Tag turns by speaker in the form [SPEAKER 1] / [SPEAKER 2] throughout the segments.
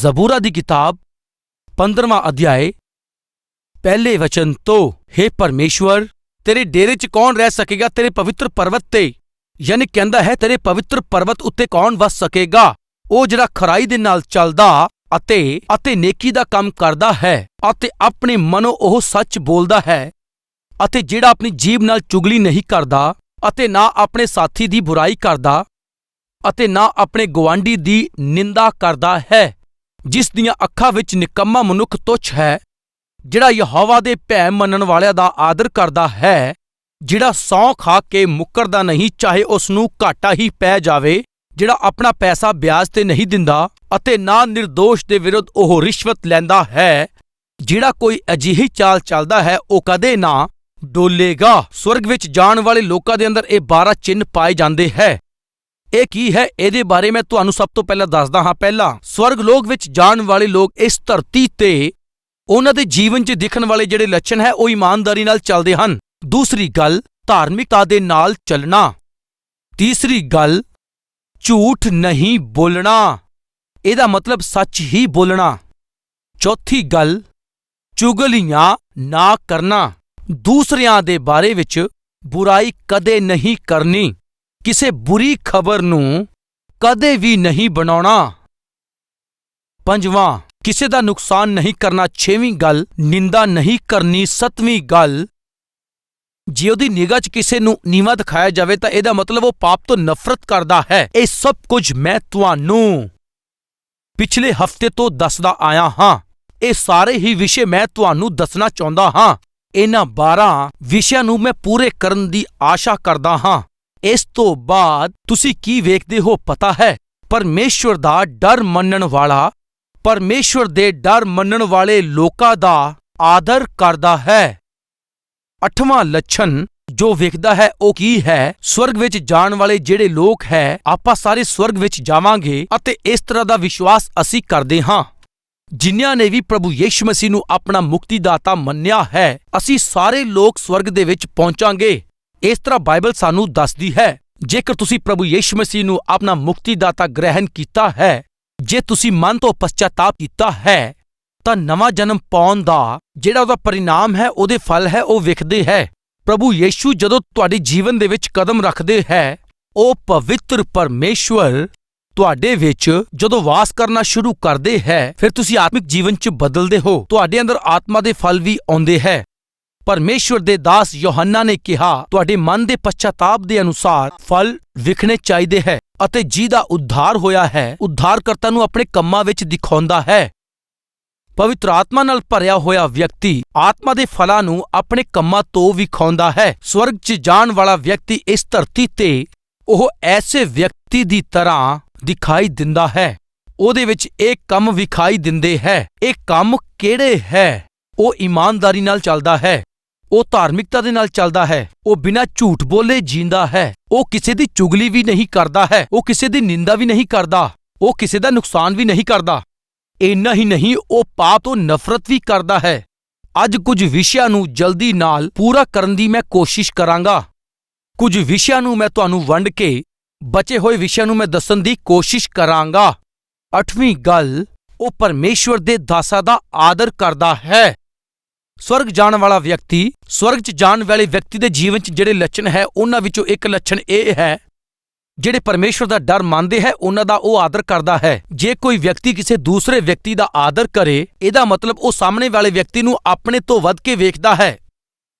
[SPEAKER 1] ਜ਼ਬੂਰਾ ਦੀ ਕਿਤਾਬ 15ਵਾਂ ਅਧਿਆਇ ਪਹਿਲੇ ਵਚਨ ਤੋਂ, ਹੇ ਪਰਮੇਸ਼ਵਰ, ਤੇਰੇ ਡੇਰੇ 'ਚ ਕੌਣ ਰਹਿ ਸਕੇਗਾ ਤੇਰੇ ਪਵਿੱਤਰ ਪਰਬਤ ਤੇ? ਯਾਨੀ ਕਹਿੰਦਾ ਹੈ, ਤੇਰੇ ਪਵਿੱਤਰ ਪਰਬਤ ਉੱਤੇ ਕੌਣ ਵਸ ਸਕੇਗਾ? ਉਹ ਜਿਹੜਾ ਖਰਾਈ ਦੇ ਨਾਲ ਚੱਲਦਾ ਅਤੇ ਨੇਕੀ ਦਾ ਕੰਮ ਕਰਦਾ ਹੈ ਅਤੇ ਆਪਣੇ ਮਨੋਂ ਉਹ ਸੱਚ ਬੋਲਦਾ ਹੈ, ਅਤੇ ਜਿਹੜਾ ਆਪਣੀ ਜੀਭ ਨਾਲ ਚੁਗਲੀ ਨਹੀਂ ਕਰਦਾ ਅਤੇ ਨਾ ਆਪਣੇ ਸਾਥੀ ਦੀ ਬੁਰਾਈ ਕਰਦਾ ਅਤੇ ਨਾ ਆਪਣੇ ਗੁਆਂਢੀ ਦੀ ਨਿੰਦਾ ਕਰਦਾ ਹੈ, ਜਿਸ ਦੀਆਂ ਅੱਖਾਂ ਵਿੱਚ ਨਿਕੰਮਾ ਮਨੁੱਖ ਤੁੱਛ ਹੈ, ਜਿਹੜਾ ਯਹੋਵਾ ਦੇ ਭੈ ਮੰਨਣ ਵਾਲਿਆਂ ਦਾ ਆਦਰ ਕਰਦਾ ਹੈ, ਜਿਹੜਾ ਸਹੁੰ ਖਾ ਕੇ ਮੁੱਕਰਦਾ ਨਹੀਂ ਚਾਹੇ ਉਸ ਨੂੰ ਘਾਟਾ ਹੀ ਪੈ ਜਾਵੇ, ਜਿਹੜਾ ਆਪਣਾ ਪੈਸਾ ਵਿਆਜ ਤੇ ਨਹੀਂ ਦਿੰਦਾ ਅਤੇ ਨਾ ਨਿਰਦੋਸ਼ ਦੇ ਵਿਰੁੱਧ ਉਹ ਰਿਸ਼ਵਤ ਲੈਂਦਾ ਹੈ, ਜਿਹੜਾ ਕੋਈ ਅਜਿਹੀ ਚਾਲ ਚੱਲਦਾ ਹੈ ਉਹ ਕਦੇ ਨਾ ਡੋਲੇਗਾ। ਸਵਰਗ ਵਿੱਚ ਜਾਣ ਵਾਲੇ ਲੋਕਾਂ ਦੇ ਅੰਦਰ ਇਹ 12 ਚਿੰਨ੍ਹ ਪਾਏ ਜਾਂਦੇ ਹੈ। ਇਹ ਕੀ ਹੈ, ਇਹਦੇ ਬਾਰੇ ਮੈਂ ਤੁਹਾਨੂੰ ਸਭ ਤੋਂ ਪਹਿਲਾਂ ਦੱਸਦਾ ਹਾਂ। ਪਹਿਲਾਂ, ਸਵਰਗ ਲੋਕ ਵਿੱਚ ਜਾਣ ਵਾਲੇ ਲੋਕ ਇਸ ਧਰਤੀ ਤੇ ਉਹਨਾਂ ਦੇ ਜੀਵਨ 'ਚ ਦਿਖਣ ਵਾਲੇ ਜਿਹੜੇ ਲੱਛਣ ਹੈ ਉਹ ਇਮਾਨਦਾਰੀ ਨਾਲ ਚੱਲਦੇ ਹਨ। ਦੂਸਰੀ ਗੱਲ, ਧਾਰਮਿਕਤਾ ਦੇ ਨਾਲ ਚੱਲਣਾ। ਤੀਸਰੀ ਗੱਲ, ਝੂਠ ਨਹੀਂ ਬੋਲਣਾ, ਇਹਦਾ ਮਤਲਬ ਸੱਚ ਹੀ ਬੋਲਣਾ। ਚੌਥੀ ਗੱਲ, ਚੁਗਲੀਆਂ ਨਾ ਕਰਨਾ। ਦੂਸਰਿਆਂ ਦੇ ਬਾਰੇ ਵਿੱਚ ਬੁਰਾਈ ਕਦੇ ਨਹੀਂ ਕਰਨੀ। ਕਿਸੇ ਬੁਰੀ ਖਬਰ ਨੂੰ ਕਦੇ ਵੀ ਨਹੀਂ ਬਣਾਉਣਾ। ਪੰਜਵਾਂ, ਕਿਸੇ ਦਾ ਨੁਕਸਾਨ ਨਹੀਂ ਕਰਨਾ। ਛੇਵੀਂ ਗੱਲ, ਨਿੰਦਾ ਨਹੀਂ ਕਰਨੀ। ਸੱਤਵੀਂ ਗੱਲ, ਜੇ ਉਹਦੀ ਨਿਗਾਹ 'ਚ ਕਿਸੇ ਨੂੰ ਨੀਵਾਂ ਦਿਖਾਇਆ ਜਾਵੇ ਤਾਂ ਇਹਦਾ ਮਤਲਬ ਉਹ ਪਾਪ ਤੋਂ ਨਫ਼ਰਤ ਕਰਦਾ ਹੈ। ਇਹ ਸਭ ਕੁਝ ਮੈਂ ਤੁਹਾਨੂੰ ਪਿਛਲੇ ਹਫ਼ਤੇ ਤੋਂ ਦੱਸਦਾ ਆਇਆ ਹਾਂ। ਇਹ ਸਾਰੇ ਹੀ ਵਿਸ਼ੇ ਮੈਂ ਤੁਹਾਨੂੰ ਦੱਸਣਾ ਚਾਹੁੰਦਾ ਹਾਂ। ਇਹਨਾਂ 12 ਵਿਸ਼ਿਆਂ ਨੂੰ ਮੈਂ ਪੂਰੇ ਕਰਨ ਦੀ ਆਸ਼ਾ ਕਰਦਾ ਹਾਂ। ਇਸ ਤੋਂ ਬਾਅਦ ਤੁਸੀਂ ਕੀ ਵੇਖਦੇ ਹੋ ਪਤਾ ਹੈ? ਪਰਮੇਸ਼ਵਰ ਦਾ ਡਰ ਮੰਨਣ ਵਾਲਾ ਪਰਮੇਸ਼ਵਰ ਦੇ ਡਰ ਮੰਨਣ ਵਾਲੇ ਲੋਕਾਂ ਦਾ ਆਦਰ ਕਰਦਾ ਹੈ। 8ਵਾਂ ਲੱਛਣ ਜੋ ਵੇਖਦਾ ਹੈ ਉਹ ਕੀ ਹੈ? ਸਵਰਗ ਵਿੱਚ ਜਾਣ ਵਾਲੇ ਜਿਹੜੇ ਲੋਕ ਹੈ, ਆਪਾਂ ਸਾਰੇ ਸਵਰਗ ਵਿੱਚ ਜਾਵਾਂਗੇ ਅਤੇ ਇਸ ਤਰ੍ਹਾਂ ਦਾ ਵਿਸ਼ਵਾਸ ਅਸੀਂ ਕਰਦੇ ਹਾਂ। ਜਿਨ੍ਹਾਂ ਨੇ ਵੀ ਪ੍ਰਭੂ ਯਿਸੂ ਮਸੀਹ ਨੂੰ ਆਪਣਾ ਮੁਕਤੀਦਾਤਾ ਮੰਨਿਆ ਹੈ, ਅਸੀਂ ਸਾਰੇ ਲੋਕ ਸਵਰਗ ਦੇ ਵਿੱਚ ਪਹੁੰਚਾਂਗੇ। ਇਸ ਤਰ੍ਹਾਂ ਬਾਈਬਲ ਸਾਨੂੰ ਦੱਸਦੀ ਹੈ। ਜੇਕਰ ਤੁਸੀਂ ਪ੍ਰਭੂ ਯਿਸੂ ਮਸੀਹ ਨੂੰ ਆਪਣਾ ਮੁਕਤੀਦਾਤਾ ਗ੍ਰਹਿਣ ਕੀਤਾ ਹੈ, ਜੇ ਤੁਸੀਂ ਮਨ ਤੋਂ ਪਛਤਾਤਾਪ ਕੀਤਾ ਹੈ, ਤਾਂ ਨਵਾਂ ਜਨਮ ਪਾਉਣ ਦਾ ਜਿਹੜਾ ਉਹਦਾ ਪਰਿਣਾਮ ਹੈ, ਉਹਦੇ ਫਲ ਹੈ, ਉਹ ਵਿਖਦੇ ਹੈ। ਪ੍ਰਭੂ ਯਿਸੂ ਜਦੋਂ ਤੁਹਾਡੇ ਜੀਵਨ ਦੇ ਵਿੱਚ ਕਦਮ ਰੱਖਦੇ ਹੈ, ਉਹ ਪਵਿੱਤਰ ਪਰਮੇਸ਼ਵਰ ਤੁਹਾਡੇ ਵਿੱਚ ਜਦੋਂ ਵਾਸ ਕਰਨਾ ਸ਼ੁਰੂ ਕਰਦੇ ਹੈ, ਫਿਰ ਤੁਸੀਂ ਆਤਮਿਕ ਜੀਵਨ 'ਚ ਬਦਲਦੇ ਹੋ। ਤੁਹਾਡੇ ਅੰਦਰ ਆਤਮਾ ਦੇ ਫਲ ਵੀ ਆਉਂਦੇ ਹੈ। ਪਰਮੇਸ਼ਵਰ ਦੇ ਦਾਸ ਯੋਹੰਨਾ ਨੇ ਕਿਹਾ, ਤੁਹਾਡੇ ਮਨ ਦੇ ਪਛਤਾਤਾਪ ਦੇ ਅਨੁਸਾਰ ਫਲ ਵਿਖਣੇ ਚਾਹੀਦੇ ਹੈ, ਅਤੇ ਜਿਹਦਾ ਉद्धार ਹੋਇਆ ਹੈ, ਉद्धारकर्ता ਨੂੰ ਆਪਣੇ ਕੰਮਾਂ ਵਿੱਚ ਦਿਖਾਉਂਦਾ ਹੈ। ਪਵਿੱਤਰ ਆਤਮਾ ਨਾਲ ਭਰਿਆ ਹੋਇਆ ਵਿਅਕਤੀ ਆਤਮਾ ਦੇ ਫਲਾਂ ਨੂੰ ਆਪਣੇ ਕੰਮਾਂ ਤੋਂ ਵਿਖਾਉਂਦਾ ਹੈ। ਸਵਰਗ 'ਚ ਜਾਣ ਵਾਲਾ ਵਿਅਕਤੀ ਇਸ ਧਰਤੀ ਤੇ ਉਹ ਐਸੇ ਵਿਅਕਤੀ ਦੀ ਤਰ੍ਹਾਂ ਦਿਖਾਈ ਦਿੰਦਾ ਹੈ। ਉਹਦੇ ਵਿੱਚ ਇਹ ਕੰਮ ਵਿਖਾਈ ਦਿੰਦੇ ਹੈ। ਇਹ ਕੰਮ ਕਿਹੜੇ ਹੈ? ਉਹ ਇਮਾਨਦਾਰੀ ਨਾਲ ਚੱਲਦਾ ਹੈ, ਉਹ ਧਾਰਮਿਕਤਾ ਦੇ ਨਾਲ ਚੱਲਦਾ ਹੈ, ਉਹ ਬਿਨਾਂ ਝੂਠ ਬੋਲੇ ਜੀਂਦਾ ਹੈ, ਉਹ ਕਿਸੇ ਦੀ ਚੁਗਲੀ ਵੀ ਨਹੀਂ ਕਰਦਾ ਹੈ, ਉਹ ਕਿਸੇ ਦੀ ਨਿੰਦਾ ਵੀ ਨਹੀਂ ਕਰਦਾ, ਉਹ ਕਿਸੇ ਦਾ ਨੁਕਸਾਨ ਵੀ ਨਹੀਂ ਕਰਦਾ। ਇੰਨਾ ਹੀ ਨਹੀਂ, ਉਹ ਪਾਪ ਤੋਂ ਨਫ਼ਰਤ ਵੀ ਕਰਦਾ ਹੈ। ਅੱਜ ਕੁਝ ਵਿਸ਼ਿਆਂ ਨੂੰ ਜਲਦੀ ਨਾਲ ਪੂਰਾ ਕਰਨ ਦੀ ਮੈਂ ਕੋਸ਼ਿਸ਼ ਕਰਾਂਗਾ। ਕੁਝ ਵਿਸ਼ਿਆਂ ਨੂੰ ਮੈਂ ਤੁਹਾਨੂੰ ਵੰਡ ਕੇ ਬਚੇ ਹੋਏ ਵਿਸ਼ਿਆਂ ਨੂੰ ਮੈਂ ਦੱਸਣ ਦੀ ਕੋਸ਼ਿਸ਼ ਕਰਾਂਗਾ। 8ਵੀਂ ਗੱਲ, ਉਹ ਪਰਮੇਸ਼ਵਰ ਦੇ ਦਾਸਾਂ ਦਾ ਆਦਰ ਕਰਦਾ ਹੈ। ਸਵਰਗ ਜਾਣ ਵਾਲਾ ਵਿਅਕਤੀ, ਸਵਰਗ 'ਚ ਜਾਣ ਵਾਲੇ ਵਿਅਕਤੀ ਦੇ ਜੀਵਨ 'ਚ ਜਿਹੜੇ ਲੱਛਣ ਹੈ, ਉਹਨਾਂ ਵਿੱਚੋਂ ਇੱਕ ਲੱਛਣ ਇਹ ਹੈ, ਜਿਹੜੇ ਪਰਮੇਸ਼ਵਰ ਦਾ ਡਰ ਮੰਨਦੇ ਹੈ, ਉਹਨਾਂ ਦਾ ਉਹ ਆਦਰ ਕਰਦਾ ਹੈ। ਜੇ ਕੋਈ ਵਿਅਕਤੀ ਕਿਸੇ ਦੂਸਰੇ ਵਿਅਕਤੀ ਦਾ ਆਦਰ ਕਰੇ, ਇਹਦਾ ਮਤਲਬ ਉਹ ਸਾਹਮਣੇ ਵਾਲੇ ਵਿਅਕਤੀ ਨੂੰ ਆਪਣੇ ਤੋਂ ਵੱਧ ਕੇ ਵੇਖਦਾ ਹੈ।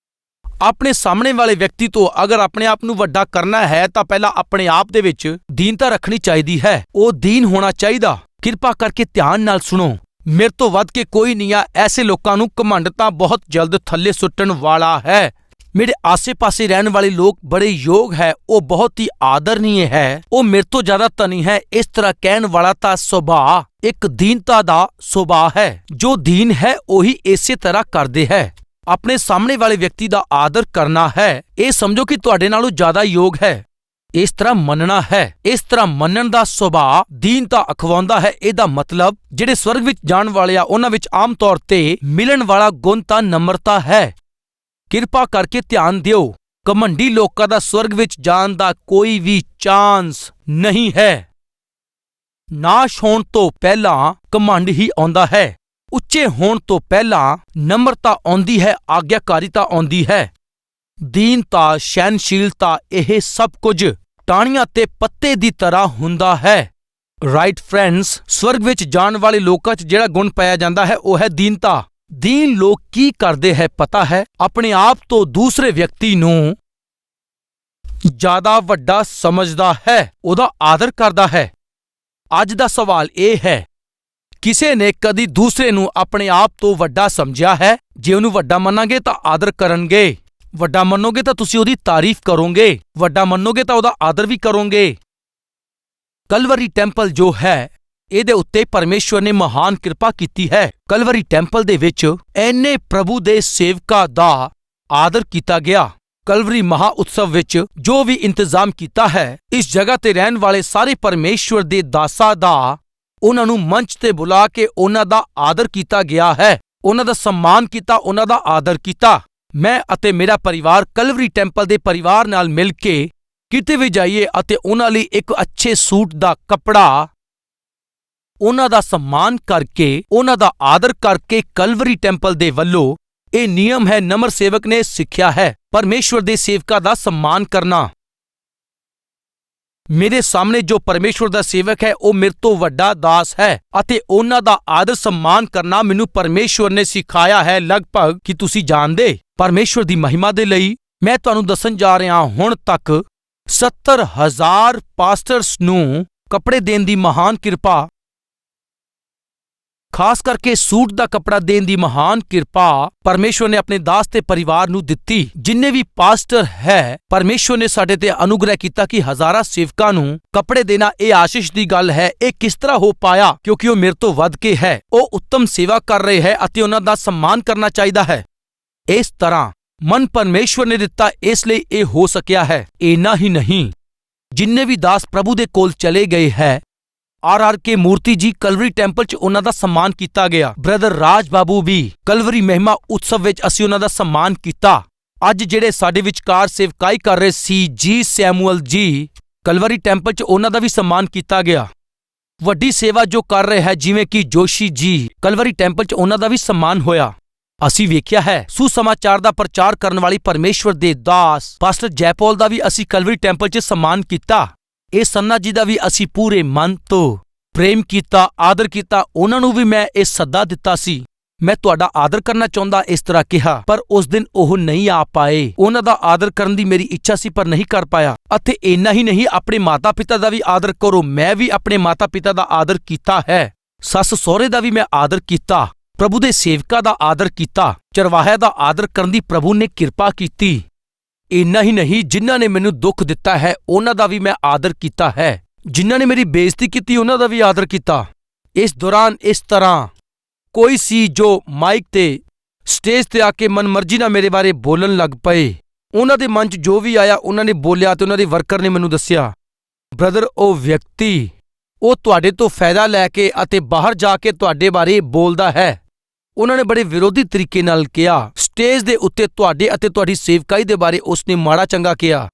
[SPEAKER 1] ਆਪਣੇ ਸਾਹਮਣੇ ਵਾਲੇ ਵਿਅਕਤੀ ਤੋਂ ਅਗਰ ਆਪਣੇ ਆਪ ਨੂੰ ਵੱਡਾ ਕਰਨਾ ਹੈ ਤਾਂ ਪਹਿਲਾਂ ਆਪਣੇ ਆਪ ਦੇ ਵਿੱਚ ਦੀਨਤਾ ਰੱਖਣੀ ਚਾਹੀਦੀ ਹੈ। ਉਹ ਦੀਨ ਹੋਣਾ ਚਾਹੀਦਾ। ਕਿਰਪਾ ਕਰਕੇ ਧਿਆਨ ਨਾਲ ਸੁਣੋ। ਮੇਰੇ ਤੋਂ ਵੱਧ ਕੇ ਕੋਈ ਨਹੀਂ ਆ। ਐਸੇ ਲੋਕਾਂ ਨੂੰ ਘਮੰਡ ਤਾਂ ਬਹੁਤ ਜਲਦ ਥੱਲੇ ਸੁੱਟਣ ਵਾਲਾ ਹੈ। ਮੇਰੇ ਆਸੇ-ਪਾਸੇ ਰਹਿਣ ਵਾਲੇ ਲੋਕ ਬੜੇ ਯੋਗ ਹੈ, ਉਹ ਬਹੁਤ ਹੀ ਆਦਰਨੀय ਹੈ, ਉਹ ਮੇਰੇ ਤੋਂ ਜ਼ਿਆਦਾ ਧਨੀ ਹੈ। ਇਸ ਤਰ੍ਹਾਂ ਕਹਿਣ ਵਾਲਾ ਤਾਂ ਸੁਭਾਅ ਇੱਕ ਦੀਨਤਾ ਦਾ ਸੁਭਾਅ ਹੈ। ਜੋ ਦੀਨ ਹੈ ਉਹੀ ਇਸੇ ਤਰ੍ਹਾਂ ਕਰਦੇ ਹੈ। ਆਪਣੇ ਸਾਹਮਣੇ ਵਾਲੇ ਵਿਅਕਤੀ ਦਾ ਆਦਰ ਕਰਨਾ ਹੈ। ਇਹ ਸਮਝੋ ਕਿ ਤੁਹਾਡੇ ਨਾਲੋਂ ਜ਼ਿਆਦਾ ਯੋਗ ਹੈ। ਇਸ ਤਰ੍ਹਾਂ ਮੰਨਣਾ ਹੈ। ਇਸ ਤਰ੍ਹਾਂ ਮੰਨਣ ਦਾ ਸੁਭਾਅ ਦੀਨਤਾ ਅਖਵਾਉਂਦਾ ਹੈ। ਇਹਦਾ ਮਤਲਬ ਜਿਹੜੇ ਸਵਰਗ ਵਿੱਚ ਜਾਣ ਵਾਲੇ ਆ, ਉਹਨਾਂ ਵਿੱਚ ਆਮ ਤੌਰ ਤੇ ਮਿਲਣ ਵਾਲਾ ਗੁਣ ਤਾਂ ਨਮਰਤਾ ਹੈ। ਕਿਰਪਾ ਕਰਕੇ ਧਿਆਨ ਦਿਓ, ਘਮੰਡੀ ਲੋਕਾਂ ਦਾ ਸਵਰਗ ਵਿੱਚ ਜਾਣ ਦਾ ਕੋਈ ਵੀ ਚਾਂਸ ਨਹੀਂ ਹੈ। ਨਾਸ਼ ਹੋਣ ਤੋਂ ਪਹਿਲਾਂ ਘਮੰਡ ਹੀ ਆਉਂਦਾ ਹੈ। ਉੱਚੇ ਹੋਣ ਤੋਂ ਪਹਿਲਾਂ ਨਮਰਤਾ ਆਉਂਦੀ ਹੈ, ਆਗਿਆਕਾਰੀਤਾ ਆਉਂਦੀ ਹੈ। ਦੀਨਤਾ, ਸਹਿਨਸ਼ੀਲਤਾ, ਇਹ ਸਭ ਕੁਝ ਟਾਹਣੀਆਂ ਤੇ ਪੱਤੇ ਦੀ ਤਰ੍ਹਾਂ ਹੁੰਦਾ ਹੈ। ਰਾਈਟ ਫਰੈਂਡਸ, ਸਵਰਗ ਵਿੱਚ ਜਾਣ ਵਾਲੇ ਲੋਕਾਂ 'ਚ ਜਿਹੜਾ ਗੁਣ ਪਾਇਆ ਜਾਂਦਾ ਹੈ ਉਹ ਹੈ ਦੀਨਤਾ। ਦੀਨ ਲੋਕ ਕੀ ਕਰਦੇ ਹੈ ਪਤਾ ਹੈ? ਆਪਣੇ ਆਪ ਤੋਂ ਦੂਸਰੇ ਵਿਅਕਤੀ ਨੂੰ ਜ਼ਿਆਦਾ ਵੱਡਾ ਸਮਝਦਾ ਹੈ, ਉਹਦਾ ਆਦਰ ਕਰਦਾ ਹੈ। ਅੱਜ ਦਾ ਸਵਾਲ ਇਹ ਹੈ, ਕਿਸੇ ਨੇ ਕਦੀ ਦੂਸਰੇ ਨੂੰ ਆਪਣੇ ਆਪ ਤੋਂ ਵੱਡਾ ਸਮਝਿਆ ਹੈ? ਜੇ ਉਹਨੂੰ ਵੱਡਾ ਮੰਨਾਂਗੇ ਤਾਂ ਆਦਰ ਕਰਨਗੇ, ਵੱਡਾ ਮੰਨੋਗੇ ਤਾਂ ਤੁਸੀਂ ਉਹਦੀ ਤਾਰੀਫ ਕਰੋਗੇ, ਵੱਡਾ ਮੰਨੋਗੇ ਤਾਂ ਉਹਦਾ ਆਦਰ ਵੀ ਕਰੋਗੇ। ਕਲਵਰੀ ਟੈਂਪਲ ਜੋ ਹੈ, ਇਹਦੇ ਉੱਤੇ ਪਰਮੇਸ਼ਵਰ ਨੇ ਮਹਾਨ ਕਿਰਪਾ ਕੀਤੀ ਹੈ। ਕਲਵਰੀ ਟੈਂਪਲ ਦੇ ਵਿੱਚ ਐਨੇ ਪ੍ਰਭੂ ਦੇ ਸੇਵਕਾਂ ਦਾ ਆਦਰ ਕੀਤਾ ਗਿਆ। ਕਲਵਰੀ ਮਹਾ ਉਤਸਵ ਵਿੱਚ ਜੋ ਵੀ ਇੰਤਜ਼ਾਮ ਕੀਤਾ ਹੈ, ਇਸ ਜਗ੍ਹਾ ਤੇ ਰਹਿਣ ਵਾਲੇ ਸਾਰੇ ਪਰਮੇਸ਼ਵਰ ਦੇ ਦਾਸਾਂ ਦਾ ਉਹਨਾਂ ਨੂੰ ਮੰਚ ਤੇ ਬੁਲਾ ਕੇ ਉਹਨਾਂ ਦਾ ਆਦਰ ਕੀਤਾ ਗਿਆ ਹੈ, ਉਹਨਾਂ ਦਾ ਸਨਮਾਨ ਕੀਤਾ, ਉਹਨਾਂ ਦਾ ਆਦਰ ਕੀਤਾ। ਮੈਂ ਅਤੇ ਮੇਰਾ ਪਰਿਵਾਰ ਕਲਵਰੀ ਟੈਂਪਲ ਦੇ ਪਰਿਵਾਰ ਨਾਲ ਮਿਲ ਕੇ ਕਿਤੇ ਵੀ ਜਾਈਏ ਅਤੇ ਉਹਨਾਂ ਲਈ ਇੱਕ ਅੱਛੇ ਸੂਟ ਦਾ ਕੱਪੜਾ, ਉਹਨਾਂ ਦਾ ਸਨਮਾਨ ਕਰਕੇ, ਉਹਨਾਂ ਦਾ ਆਦਰ ਕਰਕੇ, ਕਲਵਰੀ ਟੈਂਪਲ ਦੇ ਵੱਲੋਂ ਇਹ ਨਿਯਮ ਹੈ, ਨਮਰ ਸੇਵਕ ਨੇ ਸਿੱਖਿਆ ਹੈ, ਪਰਮੇਸ਼ਵਰ ਦੇ ਸੇਵਕਾਂ ਦਾ ਸਨਮਾਨ ਕਰਨਾ। ਮੇਰੇ ਸਾਹਮਣੇ ਜੋ ਪਰਮੇਸ਼ਵਰ ਦਾ ਸੇਵਕ ਹੈ ਉਹ ਮੇਰੇ ਤੋਂ ਵੱਡਾ ਦਾਸ ਹੈ ਅਤੇ ਉਹਨਾਂ ਦਾ ਆਦਰ ਸਨਮਾਨ ਕਰਨਾ ਮੈਨੂੰ ਪਰਮੇਸ਼ਵਰ ਨੇ ਸਿਖਾਇਆ ਹੈ। ਲਗਭਗ ਕਿ ਤੁਸੀਂ ਜਾਣਦੇ, ਪਰਮੇਸ਼ਵਰ ਦੀ ਮਹਿਮਾ ਦੇ ਲਈ ਮੈਂ ਤੁਹਾਨੂੰ ਦੱਸਣ ਜਾ ਰਿਹਾ, ਹੁਣ ਤੱਕ 70,000 ਪਾਸਟਰਸ ਨੂੰ ਕੱਪੜੇ ਦੇਣ ਦੀ ਮਹਾਨ ਕਿਰਪਾ, ਖਾਸ ਕਰਕੇ ਸੂਟ ਦਾ ਕੱਪੜਾ ਦੇਣ ਦੀ ਮਹਾਨ ਕਿਰਪਾ ਪਰਮੇਸ਼ਵਰ ਨੇ ਆਪਣੇ ਦਾਸ ਤੇ ਪਰਿਵਾਰ ਨੂੰ ਦਿੱਤੀ। ਜਿੰਨੇ ਵੀ ਪਾਸਟਰ ਹੈ, ਪਰਮੇਸ਼ਵਰ ਨੇ ਸਾਡੇ ਤੇ ਅਨੁਗ੍ਰਹਿ ਕੀਤਾ ਕਿ ਹਜ਼ਾਰਾਂ ਸੇਵਕਾਂ ਨੂੰ ਕੱਪੜੇ ਦੇਣਾ ਇਹ ਆਸ਼ੀਸ਼ ਦੀ ਗੱਲ ਹੈ। ਇਹ ਕਿਸ ਤਰ੍ਹਾਂ ਹੋ ਪਾਇਆ? ਕਿਉਂਕਿ ਉਹ ਮੇਰੇ ਤੋਂ ਵੱਧ ਕੇ ਹੈ, ਉਹ ਉੱਤਮ ਸੇਵਾ ਕਰ ਰਹੇ ਹੈ ਅਤੇ ਉਹਨਾਂ ਦਾ ਸਨਮਾਨ ਕਰਨਾ ਚਾਹੀਦਾ ਹੈ। ਇਸ ਤਰ੍ਹਾਂ ਮਨ ਪਰਮੇਸ਼ਵਰ ਨੇ ਦਿੱਤਾ, ਇਸ ਲਈ ਇਹ ਹੋ ਸਕਿਆ ਹੈ। ਇੰਨਾ ਹੀ ਨਹੀਂ, ਜਿੰਨੇ ਵੀ ਦਾਸ ਪ੍ਰਭੂ ਦੇ ਕੋਲ ਚਲੇ ਗਏ ਹੈ, ਆਰ ਕੇ ਮੂਰਤੀ ਜੀ ਕਲਵਰੀ ਟੈਂਪਲ 'ਚ ਉਹਨਾਂ ਦਾ ਸਨਮਾਨ ਕੀਤਾ ਗਿਆ। ਬ੍ਰਦਰ ਰਾਜ ਬਾਬੂ ਵੀ ਕਲਵਰੀ ਮਹਿਮਾ ਉਤਸਵ ਵਿੱਚ ਅਸੀਂ ਉਹਨਾਂ ਦਾ ਸਨਮਾਨ ਕੀਤਾ। ਅੱਜ ਜਿਹੜੇ ਸਾਡੇ ਵਿਚਕਾਰ ਸੇਵਕਾਈ ਕਰ ਰਹੇ ਸੀ, ਜੀ ਸੈਮੂਅਲ ਜੀ, ਕਲਵਰੀ ਟੈਂਪਲ 'ਚ ਉਹਨਾਂ ਦਾ ਵੀ ਸਨਮਾਨ ਕੀਤਾ ਗਿਆ। ਵੱਡੀ ਸੇਵਾ ਜੋ ਕਰ ਰਹੇ ਹੈ, ਜਿਵੇਂ ਕਿ ਜੋਸ਼ੀ ਜੀ, ਕਲਵਰੀ ਟੈਂਪਲ 'ਚ ਉਹਨਾਂ ਦਾ ਵੀ ਸਨਮਾਨ ਹੋਇਆ। ਅਸੀਂ ਵੇਖਿਆ ਹੈ ਸੁਸਮਾਚਾਰ ਦਾ ਪ੍ਰਚਾਰ ਕਰਨ ਵਾਲੀ ਪਰਮੇਸ਼ਵਰ ਦੇ ਦਾਸ ਪਾਸਟਰ ਜੈਪੌਲ ਦਾ ਵੀ ਅਸੀਂ ਕਲਵਰੀ ਟੈਂਪਲ 'ਚ ਸਨਮਾਨ ਕੀਤਾ। ਇਹ ਸੰਨਾ ਜੀ ਦਾ ਵੀ ਅਸੀਂ ਪੂਰੇ ਮਨ ਤੋਂ ਪ੍ਰੇਮ ਕੀਤਾ, ਆਦਰ ਕੀਤਾ। ਉਹਨਾਂ ਨੂੰ ਵੀ ਮੈਂ ਇਹ ਸੱਦਾ ਦਿੱਤਾ ਸੀ, ਮੈਂ ਤੁਹਾਡਾ ਆਦਰ ਕਰਨਾ ਚਾਹੁੰਦਾ, ਇਸ ਤਰ੍ਹਾਂ ਕਿਹਾ, ਪਰ ਉਸ ਦਿਨ ਉਹ ਨਹੀਂ ਆ ਪਾਏ। ਉਹਨਾਂ ਦਾ ਆਦਰ ਕਰਨ ਦੀ ਮੇਰੀ ਇੱਛਾ ਸੀ ਪਰ ਨਹੀਂ ਕਰ ਪਾਇਆ। ਅਤੇ ਇੰਨਾ ਹੀ ਨਹੀਂ, ਆਪਣੇ ਮਾਤਾ ਪਿਤਾ ਦਾ ਵੀ ਆਦਰ ਕਰੋ। ਮੈਂ ਵੀ ਆਪਣੇ ਮਾਤਾ ਪਿਤਾ ਦਾ ਆਦਰ ਕੀਤਾ ਹੈ, ਸੱਸ ਸਹੁਰੇ ਦਾ ਵੀ ਮੈਂ ਆਦਰ ਕੀਤਾ, ਪ੍ਰਭੂ ਦੇ ਸੇਵਕਾਂ ਦਾ ਆਦਰ ਕੀਤਾ, ਚਰਵਾਹਿਆਂ ਦਾ ਆਦਰ ਕਰਨ ਦੀ ਪ੍ਰਭੂ ਨੇ ਕਿਰਪਾ ਕੀਤੀ। ਇੰਨਾ ਹੀ ਨਹੀਂ, ਜਿਨ੍ਹਾਂ ਨੇ ਮੈਨੂੰ ਦੁੱਖ ਦਿੱਤਾ ਹੈ ਉਹਨਾਂ ਦਾ ਵੀ ਮੈਂ ਆਦਰ ਕੀਤਾ ਹੈ, ਜਿਨ੍ਹਾਂ ਨੇ ਮੇਰੀ ਬੇਇੱਜ਼ਤੀ ਕੀਤੀ ਉਹਨਾਂ ਦਾ ਵੀ ਆਦਰ ਕੀਤਾ। ਇਸ ਦੌਰਾਨ ਇਸ ਤਰ੍ਹਾਂ ਕੋਈ ਸੀ ਜੋ ਮਾਈਕ ਤੇ, ਸਟੇਜ ਤੇ ਆ ਕੇ ਮਨਮਰਜ਼ੀ ਨਾਲ ਮੇਰੇ ਬਾਰੇ ਬੋਲਣ ਲੱਗ ਪਏ। ਉਹਨਾਂ ਦੇ ਮਨ 'ਚ ਜੋ ਵੀ ਆਇਆ ਉਹਨਾਂ ਨੇ ਬੋਲਿਆ ਤੇ ਉਹਨਾਂ ਦੇ ਵਰਕਰ ਨੇ ਮੈਨੂੰ ਦੱਸਿਆ, ਬ੍ਰਦਰ ਉਹ ਵਿਅਕਤੀ, ਉਹ ਤੁਹਾਡੇ ਤੋਂ ਫਾਇਦਾ ਲੈ ਕੇ ਅਤੇ ਬਾਹਰ ਜਾ ਕੇ ਤੁਹਾਡੇ ਬਾਰੇ ਬੋਲਦਾ ਹੈ। ਉਹਨਾਂ ਨੇ ਬੜੇ ਵਿਰੋਧੀ ਤਰੀਕੇ ਨਾਲ ਕਿਹਾ, ਸਟੇਜ ਦੇ ਉੱਤੇ ਤੁਹਾਡੇ ਅਤੇ ਤੁਹਾਡੀ ਸੇਵਕਾਈ ਦੇ ਬਾਰੇ ਉਸਨੇ ਮਾੜਾ ਚੰਗਾ ਕਿਹਾ।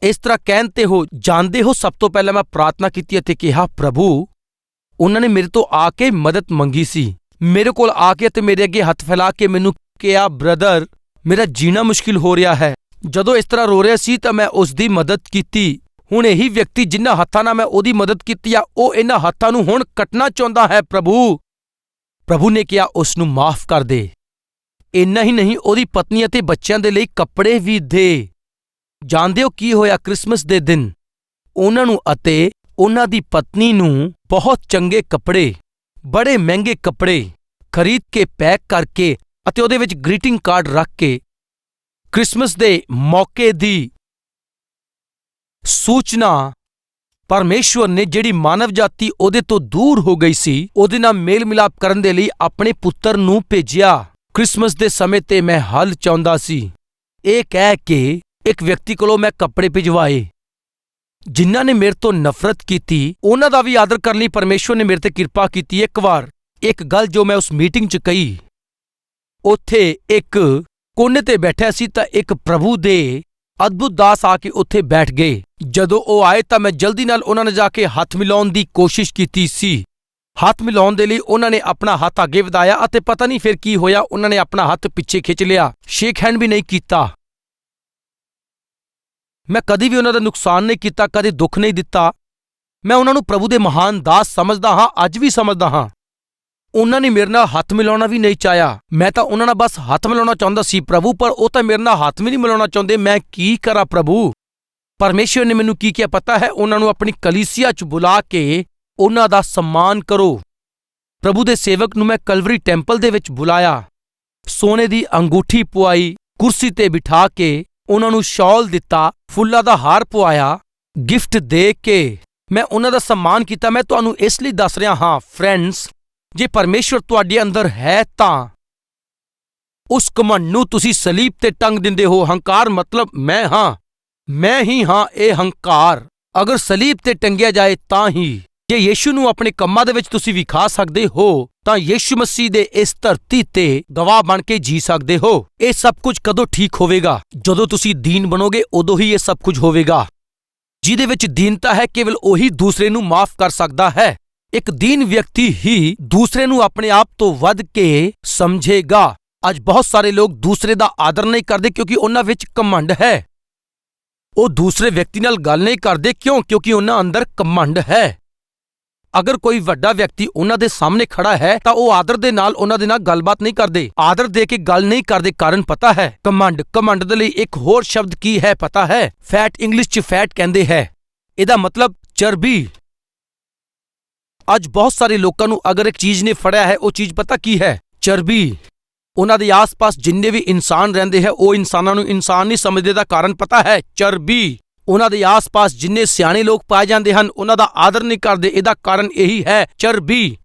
[SPEAKER 1] ਇਸ ਤਰ੍ਹਾਂ ਕਹਿਣ ਤੇ ਹੋ ਜਾਣਦੇ ਹੋ, ਸਭ ਤੋਂ ਪਹਿਲਾਂ ਮੈਂ ਪ੍ਰਾਰਥਨਾ ਕੀਤੀ ਅਤੇ ਕਿਹਾ, ਪ੍ਰਭੂ, ਉਹਨਾਂ ਨੇ ਮੇਰੇ ਤੋਂ ਆ ਕੇ ਮਦਦ ਮੰਗੀ ਸੀ, ਮੇਰੇ ਕੋਲ ਆ ਕੇ ਅਤੇ ਮੇਰੇ ਅੱਗੇ ਹੱਥ ਫੈਲਾ ਕੇ ਮੈਨੂੰ ਕਿਹਾ, ਬ੍ਰਦਰ ਮੇਰਾ ਜੀਣਾ ਮੁਸ਼ਕਿਲ ਹੋ ਰਿਹਾ ਹੈ। ਜਦੋਂ ਇਸ ਤਰ੍ਹਾਂ ਰੋ ਰਿਹਾ ਸੀ ਤਾਂ ਮੈਂ ਉਸ ਦੀ ਮਦਦ ਕੀਤੀ। ਹੁਣ ਇਹੀ ਵਿਅਕਤੀ ਜਿਨ੍ਹਾਂ ਹੱਥਾਂ ਨਾਲ ਮੈਂ ਉਹਦੀ ਮਦਦ ਕੀਤੀ ਆ, ਉਹ ਇਹਨਾਂ ਹੱਥਾਂ ਨੂੰ ਹੁਣ ਕੱਟਣਾ ਚਾਹੁੰਦਾ ਹੈ। ਪ੍ਰਭੂ ਨੇ ਕਿਹਾ, ਉਸ ਨੂੰ ਮਾਫ ਕਰ ਦੇ। ਇੰਨਾ ਹੀ ਨਹੀਂ, ਉਹਦੀ ਪਤਨੀ ਅਤੇ ਬੱਚਿਆਂ ਦੇ ਲਈ ਕੱਪੜੇ ਵੀ ਦੇ। ਜਾਣਦੇ ਹੋ ਕੀ ਹੋਇਆ? ਕ੍ਰਿਸਮਸ ਦੇ ਦਿਨ ਉਹਨਾਂ ਨੂੰ ਅਤੇ ਉਹਨਾਂ ਦੀ ਪਤਨੀ ਨੂੰ ਬਹੁਤ ਚੰਗੇ ਕੱਪੜੇ, ਬੜੇ ਮਹਿੰਗੇ ਕੱਪੜੇ ਖਰੀਦ ਕੇ ਪੈਕ ਕਰਕੇ ਅਤੇ ਉਹਦੇ ਵਿੱਚ ਗ੍ਰੀਟਿੰਗ ਕਾਰਡ ਰੱਖ ਕੇ ਕ੍ਰਿਸਮਸ ਦੇ ਮੌਕੇ ਦੀ ਸੂਚਨਾ ਪਰਮੇਸ਼ਵਰ ਨੇ, ਜਿਹੜੀ ਮਾਨਵ ਜਾਤੀ ਉਹਦੇ ਤੋਂ ਦੂਰ ਹੋ ਗਈ ਸੀ, ਉਹਦੇ ਨਾਲ ਮੇਲ ਮਿਲਾਪ ਕਰਨ ਦੇ ਲਈ ਆਪਣੇ ਪੁੱਤਰ ਨੂੰ ਭੇਜਿਆ। ਕ੍ਰਿਸਮਸ ਦੇ ਸਮੇਂ ਤੇ ਮੈਂ ਹੱਲ ਚਾਹੁੰਦਾ ਸੀ। ਇਹ ਕਹਿ ਕੇ ਇੱਕ ਵਿਅਕਤੀ ਕੋਲੋਂ ਮੈਂ ਕੱਪੜੇ ਭਿਜਵਾਏ। ਜਿਨ੍ਹਾਂ ਨੇ ਮੇਰੇ ਤੋਂ ਨਫ਼ਰਤ ਕੀਤੀ, ਉਹਨਾਂ ਦਾ ਵੀ ਆਦਰ ਕਰਨ ਲਈ ਪਰਮੇਸ਼ਵਰ ਨੇ ਮੇਰੇ ਤੇ ਕਿਰਪਾ ਕੀਤੀ। ਇੱਕ ਵਾਰ ਇੱਕ ਗੱਲ ਜੋ ਮੈਂ ਉਸ ਮੀਟਿੰਗ 'ਚ ਕਹੀ, ਉੱਥੇ ਇੱਕ ਕੋਨੇ ਤੇ ਬੈਠਿਆ ਸੀ ਤਾਂ ਇੱਕ ਪ੍ਰਭੂ ਦੇ ਅਦਭੁਤ ਦਾਸ ਆ ਕੇ ਉੱਥੇ ਬੈਠ ਗਏ। ਜਦੋਂ ਉਹ ਆਏ ਤਾਂ ਮੈਂ ਜਲਦੀ ਨਾਲ ਉਹਨਾਂ ਨਾਲ ਜਾ ਕੇ ਹੱਥ ਮਿਲਾਉਣ ਦੀ ਕੋਸ਼ਿਸ਼ ਕੀਤੀ ਸੀ। ਹੱਥ ਮਿਲਾਉਣ ਦੇ ਲਈ ਉਹਨਾਂ ਨੇ ਆਪਣਾ ਹੱਥ ਅੱਗੇ ਵਧਾਇਆ ਅਤੇ ਪਤਾ ਨਹੀਂ ਫਿਰ ਕੀ ਹੋਇਆ, ਉਹਨਾਂ ਨੇ ਆਪਣਾ ਹੱਥ ਪਿੱਛੇ ਖਿੱਚ ਲਿਆ, ਸ਼ੇਕ ਹੈਂਡ ਵੀ ਨਹੀਂ ਕੀਤਾ। ਮੈਂ ਕਦੀ ਵੀ ਉਹਨਾਂ ਦਾ ਨੁਕਸਾਨ ਨਹੀਂ ਕੀਤਾ, ਕਦੇ ਦੁੱਖ ਨਹੀਂ ਦਿੱਤਾ। ਮੈਂ ਉਹਨਾਂ ਨੂੰ ਪ੍ਰਭੂ ਦੇ ਮਹਾਨ ਦਾਸ ਸਮਝਦਾ ਹਾਂ, ਅੱਜ ਵੀ ਸਮਝਦਾ ਹਾਂ। ਉਹਨਾਂ ਨੇ ਮੇਰੇ ਨਾਲ ਹੱਥ ਮਿਲਾਉਣਾ ਵੀ ਨਹੀਂ ਚਾਹਿਆ। ਮੈਂ ਤਾਂ ਉਹਨਾਂ ਨਾਲ ਬਸ ਹੱਥ ਮਿਲਾਉਣਾ ਚਾਹੁੰਦਾ ਸੀ ਪ੍ਰਭੂ, ਪਰ ਉਹ ਤਾਂ ਮੇਰੇ ਨਾਲ ਹੱਥ ਵੀ ਨਹੀਂ ਮਿਲਾਉਣਾ ਚਾਹੁੰਦੇ। ਮੈਂ ਕੀ ਕਰਾਂ ਪ੍ਰਭੂ? ਪਰਮੇਸ਼ਰ ਨੇ ਮੈਨੂੰ ਕੀ ਕਿਹਾ ਪਤਾ ਹੈ? ਉਹਨਾਂ ਨੂੰ ਆਪਣੀ ਕਲੀਸਿਆ 'ਚ ਬੁਲਾ ਕੇ ਉਹਨਾਂ ਦਾ ਸਨਮਾਨ ਕਰੋ। ਪ੍ਰਭੂ ਦੇ ਸੇਵਕ ਨੂੰ ਮੈਂ ਕਲਵਰੀ ਟੈਂਪਲ ਦੇ ਵਿੱਚ ਬੁਲਾਇਆ, ਸੋਨੇ ਦੀ ਅੰਗੂਠੀ ਪਵਾਈ, ਕੁਰਸੀ ਤੇ ਬਿਠਾ ਕੇ ਉਹਨਾਂ ਨੂੰ ਸ਼ਾਲ ਦਿੱਤਾ, ਫੁੱਲਾਂ ਦਾ ਹਾਰ ਪਵਾਇਆ, ਗਿਫਟ ਦੇ ਕੇ ਮੈਂ ਉਹਨਾਂ ਦਾ ਸਨਮਾਨ ਕੀਤਾ। ਮੈਂ ਤੁਹਾਨੂੰ ਇਸ ਲਈ ਦੱਸ ਰਿਹਾ ਹਾਂ ਫਰੈਂਡਸ, ਜੇ ਪਰਮੇਸ਼ਰ ਤੁਹਾਡੇ ਅੰਦਰ ਹੈ ਤਾਂ ਉਸ ਘਮੰਡ ਨੂੰ ਤੁਸੀਂ ਸਲੀਬ ਤੇ ਟੰਗ ਦਿੰਦੇ ਹੋ। ਹੰਕਾਰ ਮਤਲਬ ਮੈਂ ਹਾਂ, ਮੈਂ ਹੀ ਹਾਂ, ਇਹ ਹੰਕਾਰ ਅਗਰ ਸਲੀਬ ਤੇ ਟੰਗਿਆ ਜਾਏ ਤਾਂ ਹੀ। ਜੇ ਯੀਸ਼ੂ ਨੂੰ ਆਪਣੇ ਕੰਮਾਂ ਦੇ ਵਿੱਚ ਤੁਸੀਂ ਵਿਖਾ ਸਕਦੇ ਹੋ ਤਾਂ ਯੀਸ਼ੂ ਮਸੀਹ ਦੇ ਇਸ ਧਰਤੀ ਤੇ ਗਵਾਹ ਬਣ ਕੇ ਜੀ ਸਕਦੇ ਹੋ। ਇਹ ਸਭ ਕੁਝ ਕਦੋਂ ਠੀਕ ਹੋਵੇਗਾ? ਜਦੋਂ ਤੁਸੀਂ ਦੀਨ ਬਣੋਗੇ, ਉਦੋਂ ਹੀ ਇਹ ਸਭ ਕੁਝ ਹੋਵੇਗਾ। ਜਿਹਦੇ ਵਿੱਚ ਦੀਨਤਾ ਹੈ, ਕੇਵਲ ਉਹੀ ਦੂਸਰੇ ਨੂੰ ਮਾਫ ਕਰ ਸਕਦਾ ਹੈ। ਇੱਕ ਦੀਨ ਵਿਅਕਤੀ ਹੀ ਦੂਸਰੇ ਨੂੰ ਆਪਣੇ ਆਪ ਤੋਂ ਵੱਧ ਕੇ ਸਮਝੇਗਾ। ਅੱਜ ਬਹੁਤ ਸਾਰੇ ਲੋਕ ਦੂਸਰੇ ਦਾ ਆਦਰ ਨਹੀਂ ਕਰਦੇ ਕਿਉਂਕਿ ਉਹਨਾਂ ਵਿੱਚ ਘਮੰਡ ਹੈ। ਉਹ ਦੂਸਰੇ ਵਿਅਕਤੀ ਨਾਲ ਗੱਲ ਨਹੀਂ ਕਰਦੇ ਕਿਉਂਕਿ ਉਹਨਾਂ ਅੰਦਰ ਘਮੰਡ ਹੈ। ਅਗਰ ਕੋਈ ਵੱਡਾ ਵਿਅਕਤੀ ਉਹਨਾਂ ਦੇ ਸਾਹਮਣੇ ਖੜਾ ਹੈ ਤਾਂ ਉਹ ਆਦਰ ਦੇ ਨਾਲ ਉਹਨਾਂ ਦੇ ਨਾਲ ਗੱਲਬਾਤ ਨਹੀਂ ਕਰਦੇ, ਆਦਰ ਦੇ ਕੇ ਗੱਲ ਨਹੀਂ ਕਰਦੇ। ਕਾਰਨ ਪਤਾ ਹੈ? ਘਮੰਡ। ਘਮੰਡ ਦੇ ਲਈ ਇੱਕ ਹੋਰ ਸ਼ਬਦ ਕੀ ਹੈ ਪਤਾ ਹੈ? ਫੈਟ। ਇੰਗਲਿਸ਼ 'ਚ ਫੈਟ ਕਹਿੰਦੇ ਹੈ, ਇਹਦਾ ਮਤਲਬ ਚਰਬੀ। ਅੱਜ ਬਹੁਤ ਸਾਰੇ ਲੋਕਾਂ ਨੂੰ ਅਗਰ ਇੱਕ ਚੀਜ਼ ਨੇ ਫੜਿਆ ਹੈ, ਉਹ ਚੀਜ਼ ਪਤਾ ਕੀ ਹੈ? ਚਰਬੀ। ਉਹਨਾਂ ਦੇ ਆਸ-ਪਾਸ ਜਿੰਨੇ ਵੀ ਇਨਸਾਨ ਰਹਿੰਦੇ ਹੈ, ਉਹ ਇਨਸਾਨਾਂ ਨੂੰ ਇਨਸਾਨ ਨਹੀਂ ਸਮਝਦੇ। ਦਾ ਕਾਰਨ ਪਤਾ ਹੈ? ਚਰਬੀ। ਉਹਨਾਂ ਦੇ ਆਸ-ਪਾਸ ਜਿੰਨੇ ਸਿਆਣੇ ਲੋਕ ਪਾਏ ਜਾਂਦੇ ਹਨ, ਉਹਨਾਂ ਦਾ ਆਦਰ ਨਹੀਂ ਕਰਦੇ। ਇਹਦਾ ਕਾਰਨ ਇਹੀ ਹੈ, ਚਰਬੀ।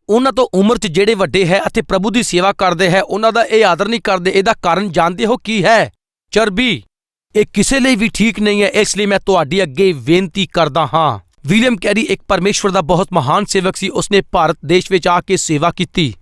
[SPEAKER 1] ਉਹਨਾਂ ਤੋਂ ਉਮਰ 'ਚ ਜਿਹੜੇ ਵੱਡੇ ਹੈ ਅਤੇ ਪ੍ਰਭੂ ਦੀ ਸੇਵਾ ਕਰਦੇ ਹੈ, ਉਹਨਾਂ ਦਾ ਇਹ ਆਦਰ ਨਹੀਂ ਕਰਦੇ। ਇਹਦਾ ਕਾਰਨ ਜਾਣਦੇ ਹੋ ਕੀ ਹੈ? ਚਰਬੀ। ਇਹ ਕਿਸੇ ਲਈ ਵੀ ਠੀਕ ਨਹੀਂ ਹੈ। ਇਸ ਲਈ ਮੈਂ ਤੁਹਾਡੀ ਅੱਗੇ ਬੇਨਤੀ ਕਰਦਾ ਹਾਂ। ਵਿਲੀਅਮ ਕੈਰੀ ਇੱਕ ਪਰਮੇਸ਼ਵਰ ਦਾ ਬਹੁਤ ਮਹਾਨ ਸੇਵਕ ਸੀ। ਉਸਨੇ ਭਾਰਤ ਦੇਸ਼ ਵਿੱਚ ਆ ਕੇ ਸੇਵਾ ਕੀਤੀ।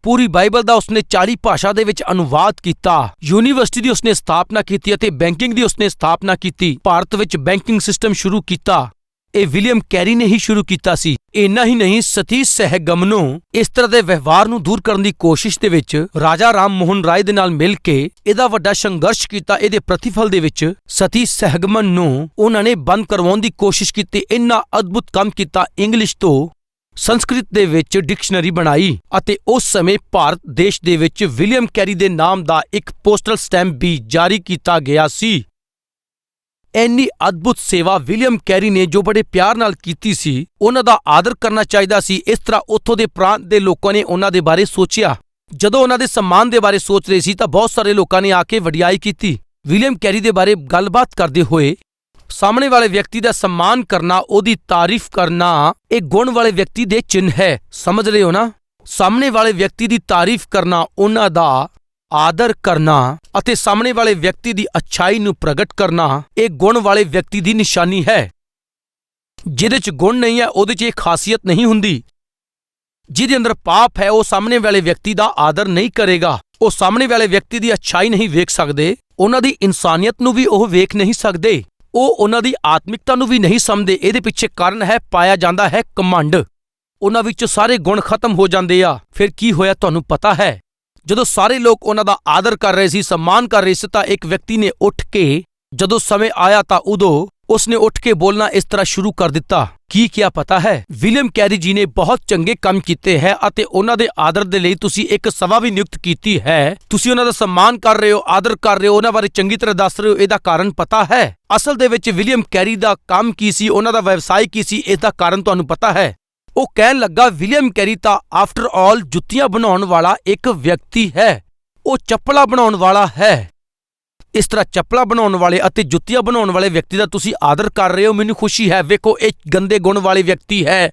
[SPEAKER 1] ਪੂਰੀ ਬਾਈਬਲ ਦਾ ਉਸਨੇ 40 ਭਾਸ਼ਾ ਦੇ ਵਿੱਚ ਅਨੁਵਾਦ ਕੀਤਾ। ਯੂਨੀਵਰਸਿਟੀ ਦੀ ਉਸਨੇ ਸਥਾਪਨਾ ਕੀਤੀ ਅਤੇ ਬੈਂਕਿੰਗ ਦੀ ਉਸਨੇ ਸਥਾਪਨਾ ਕੀਤੀ। ਭਾਰਤ ਵਿੱਚ ਬੈਂਕਿੰਗ ਸਿਸਟਮ ਸ਼ੁਰੂ ਕੀਤਾ। ਇਹ ਵਿਲੀਅਮ ਕੈਰੀ ਨੇ ਹੀ ਸ਼ੁਰੂ ਕੀਤਾ ਸੀ। ਇੰਨਾ ਹੀ ਨਹੀਂ, ਸਤੀਸ਼ ਸਹਿਗਮ ਨੂੰ ਇਸ ਤਰ੍ਹਾਂ ਦੇ ਵਿਵਹਾਰ ਨੂੰ ਦੂਰ ਕਰਨ ਦੀ ਕੋਸ਼ਿਸ਼ ਦੇ ਵਿੱਚ ਰਾਜਾ ਰਾਮ ਮੋਹਨ ਰਾਏ ਦੇ ਨਾਲ ਮਿਲ ਕੇ ਇਹਦਾ ਵੱਡਾ ਸੰਘਰਸ਼ ਕੀਤਾ। ਇਹਦੇ ਪ੍ਰਤੀਫਲ ਦੇ ਵਿੱਚ ਸਤੀਸ਼ ਸਹਿਗਮਨ ਨੂੰ ਉਹਨਾਂ ਨੇ ਬੰਦ ਕਰਵਾਉਣ ਦੀ ਕੋਸ਼ਿਸ਼ ਕੀਤੀ। ਇੰਨਾ ਅਦਭੁਤ ਕੰਮ ਕੀਤਾ। ਇੰਗਲਿਸ਼ ਤੋਂ ਸੰਸਕ੍ਰਿਤ ਦੇ ਵਿੱਚ ਡਿਕਸ਼ਨਰੀ ਬਣਾਈ ਅਤੇ ਉਸ ਸਮੇਂ ਭਾਰਤ ਦੇਸ਼ ਦੇ ਵਿੱਚ ਵਿਲੀਅਮ ਕੈਰੀ ਦੇ ਨਾਮ ਦਾ ਇੱਕ ਪੋਸਟਲ ਸਟੈਂਪ ਵੀ ਜਾਰੀ ਕੀਤਾ ਗਿਆ ਸੀ। ਇੰਨੀ ਅਦਭੁਤ ਸੇਵਾ ਵਿਲੀਅਮ ਕੈਰੀ ਨੇ ਜੋ ਬੜੇ ਪਿਆਰ ਨਾਲ ਕੀਤੀ ਸੀ, ਉਹਨਾਂ ਦਾ ਆਦਰ ਕਰਨਾ ਚਾਹੀਦਾ ਸੀ। ਇਸ ਤਰ੍ਹਾਂ ਉੱਥੋਂ ਦੇ ਪ੍ਰਾਂਤ ਦੇ ਲੋਕਾਂ ਨੇ ਉਹਨਾਂ ਦੇ ਬਾਰੇ ਸੋਚਿਆ। ਜਦੋਂ ਉਹਨਾਂ ਦੇ ਸਨਮਾਨ ਦੇ ਬਾਰੇ ਸੋਚ ਰਹੇ ਸੀ ਤਾਂ ਬਹੁਤ ਸਾਰੇ ਲੋਕਾਂ ਨੇ ਆ ਕੇ ਵਡਿਆਈ ਕੀਤੀ। ਵਿਲੀਅਮ ਕੈਰੀ ਦੇ ਬਾਰੇ ਗੱਲਬਾਤ ਕਰਦੇ ਹੋਏ ਸਾਹਮਣੇ ਵਾਲੇ ਵਿਅਕਤੀ ਦਾ ਸਨਮਾਨ ਕਰਨਾ, ਉਹਦੀ ਤਾਰੀਫ ਕਰਨਾ, ਇਹ ਗੁਣ ਵਾਲੇ ਵਿਅਕਤੀ ਦੇ ਚਿੰਨ੍ਹ ਹੈ। ਸਮਝ ਰਹੇ ਹੋ ਨਾ? ਸਾਹਮਣੇ ਵਾਲੇ ਵਿਅਕਤੀ ਦੀ ਤਾਰੀਫ ਕਰਨਾ, ਉਹਨਾਂ ਦਾ ਆਦਰ ਕਰਨਾ ਅਤੇ ਸਾਹਮਣੇ ਵਾਲੇ ਵਿਅਕਤੀ ਦੀ ਅੱਛਾਈ ਨੂੰ ਪ੍ਰਗਟ ਕਰਨਾ, ਇਹ ਗੁਣ ਵਾਲੇ ਵਿਅਕਤੀ ਦੀ ਨਿਸ਼ਾਨੀ ਹੈ। ਜਿਹਦੇ 'ਚ ਗੁਣ ਨਹੀਂ ਹੈ, ਉਹਦੇ 'ਚ ਇਹ ਖਾਸੀਅਤ ਨਹੀਂ ਹੁੰਦੀ। ਜਿਹਦੇ ਅੰਦਰ ਪਾਪ ਹੈ, ਉਹ ਸਾਹਮਣੇ ਵਾਲੇ ਵਿਅਕਤੀ ਦਾ ਆਦਰ ਨਹੀਂ ਕਰੇਗਾ। ਉਹ ਸਾਹਮਣੇ ਵਾਲੇ ਵਿਅਕਤੀ ਦੀ ਅੱਛਾਈ ਨਹੀਂ ਵੇਖ ਸਕਦੇ, ਉਹਨਾਂ ਦੀ ਇਨਸਾਨੀਅਤ ਨੂੰ ਵੀ ਉਹ ਵੇਖ ਨਹੀਂ ਸਕਦੇ, ਉਹ ਉਹਨਾਂ ਦੀ ਆਤਮਿਕਤਾ ਨੂੰ ਵੀ ਨਹੀਂ ਸਮਝਦੇ। ਇਹਦੇ ਪਿੱਛੇ ਕਾਰਨ ਹੈ, ਪਾਇਆ ਜਾਂਦਾ ਹੈ ਘਮੰਡ। ਉਹਨਾਂ ਵਿੱਚੋਂ ਸਾਰੇ ਗੁਣ ਖਤਮ ਹੋ ਜਾਂਦੇ ਆ। ਫਿਰ ਕੀ ਹੋਇਆ ਤੁਹਾਨੂੰ ਪਤਾ ਹੈ? ਜਦੋਂ ਸਾਰੇ ਲੋਕ ਉਹਨਾਂ ਦਾ ਆਦਰ ਕਰ ਰਹੇ ਸੀ, ਸਨਮਾਨ ਕਰ ਰਹੇ ਸੀ, ਤਾਂ ਇੱਕ ਵਿਅਕਤੀ ਨੇ ਉੱਠ ਕੇ, ਜਦੋਂ ਸਮੇਂ ਆਇਆ ਤਾਂ ਉਦੋਂ ਉਸਨੇ ਉੱਠ ਕੇ ਬੋਲਣਾ ਇਸ ਤਰ੍ਹਾਂ ਸ਼ੁਰੂ ਕਰ ਦਿੱਤਾ। ਕੀ ਕਿਹਾ ਪਤਾ ਹੈ? ਵਿਲੀਅਮ ਕੈਰੀ ਜੀ ਨੇ ਬਹੁਤ ਚੰਗੇ ਕੰਮ ਕੀਤੇ ਹੈ ਅਤੇ ਉਹਨਾਂ ਦੇ ਆਦਰ ਦੇ ਲਈ ਤੁਸੀਂ ਇੱਕ ਸਭਾ ਵੀ ਨਿਯੁਕਤ ਕੀਤੀ ਹੈ। ਤੁਸੀਂ ਉਹਨਾਂ ਦਾ ਸਨਮਾਨ ਕਰ ਰਹੇ ਹੋ, ਆਦਰ ਕਰ ਰਹੇ ਹੋ, ਉਹਨਾਂ ਬਾਰੇ ਚੰਗੀ ਤਰ੍ਹਾਂ ਦੱਸ ਰਹੇ ਹੋ। ਇਹਦਾ ਕਾਰਨ ਪਤਾ ਹੈ? ਅਸਲ ਦੇ ਵਿੱਚ ਵਿਲੀਅਮ ਕੈਰੀ ਦਾ ਕੰਮ ਕੀ ਸੀ, ਉਹਨਾਂ ਦਾ ਵਿਵਸਾय ਕੀ ਸੀ, ਇਸ ਦਾ ਕਾਰਨ ਤੁਹਾਨੂੰ ਪਤਾ ਹੈ? ਉਹ ਕਹਿਣ ਲੱਗਾ, ਵਿਲੀਅਮ ਕੈਰੀ ਤਾਂ ਆਫਟਰ ਆਲ ਜੁੱਤੀਆਂ ਬਣਾਉਣ ਵਾਲਾ ਇੱਕ ਵਿਅਕਤੀ ਹੈ। ਉਹ ਚੱਪਲਾਂ ਬਣਾਉਣ ਵਾਲਾ ਹੈ। ਇਸ ਤਰ੍ਹਾਂ ਚੱਪਲਾਂ ਬਣਾਉਣ ਵਾਲੇ ਅਤੇ ਜੁੱਤੀਆਂ ਬਣਾਉਣ ਵਾਲੇ ਵਿਅਕਤੀ ਦਾ ਤੁਸੀਂ ਆਦਰ ਕਰ ਰਹੇ ਹੋ, ਮੈਨੂੰ ਖੁਸ਼ੀ ਹੈ। ਵੇਖੋ, ਇਹ ਗੰਦੇ ਗੁਣ ਵਾਲੇ ਵਿਅਕਤੀ ਹੈ।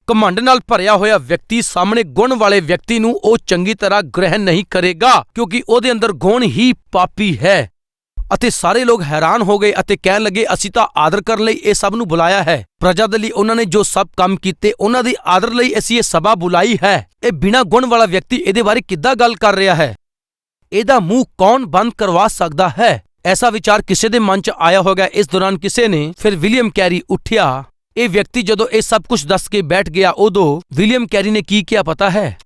[SPEAKER 1] ਘਮੰਡ ਨਾਲ ਭਰਿਆ ਹੋਇਆ ਵਿਅਕਤੀ ਸਾਹਮਣੇ ਗੁਣ ਵਾਲੇ ਵਿਅਕਤੀ ਨੂੰ ਉਹ ਚੰਗੀ ਤਰ੍ਹਾਂ ਗ੍ਰਹਿਣ ਨਹੀਂ ਕਰੇਗਾ ਕਿਉਂਕਿ ਉਹਦੇ ਅੰਦਰ ਗੁਣ ਹੀ ਪਾਪੀ ਹੈ। ਅਤੇ ਸਾਰੇ ਲੋਕ ਹੈਰਾਨ ਹੋ ਗਏ ਅਤੇ ਕਹਿਣ ਲੱਗੇ, ਅਸੀਂ ਤਾਂ ਆਦਰ ਕਰਨ ਲਈ ਇਹ ਸਭ ਨੂੰ ਬੁਲਾਇਆ ਹੈ। ਪ੍ਰਜਾ ਦੇ ਲਈ ਉਹਨਾਂ ਨੇ ਜੋ ਸਭ ਕੰਮ ਕੀਤੇ, ਉਹਨਾਂ ਦੀ ਆਦਰ ਲਈ ਅਸੀਂ ਇਹ ਸਭਾ ਬੁਲਾਈ ਹੈ। ਇਹ ਬਿਨਾਂ ਗੁਣ ਵਾਲਾ ਵਿਅਕਤੀ ਇਹਦੇ ਬਾਰੇ ਕਿੱਦਾਂ ਗੱਲ ਕਰ ਰਿਹਾ ਹੈ? ਇਹਦਾ ਮੂੰਹ ਕੌਣ ਬੰਦ ਕਰਵਾ ਸਕਦਾ ਹੈ? ਐਸਾ ਵਿਚਾਰ ਕਿਸੇ ਦੇ ਮਨ 'ਚ ਆਇਆ ਹੋਗਾ। ਇਸ ਦੌਰਾਨ ਕਿਸੇ ਨੇ ਫਿਰ ਵਿਲੀਅਮ ਕੈਰੀ ਉੱਠਿਆ। ਇਹ ਵਿਅਕਤੀ ਜਦੋਂ ਇਹ ਸਭ ਕੁਝ ਦੱਸ ਕੇ ਬੈਠ ਗਿਆ, ਉਦੋਂ ਵਿਲੀਅਮ ਕੈਰੀ ਨੇ ਕੀ ਕਿਹਾ ਪਤਾ ਹੈ?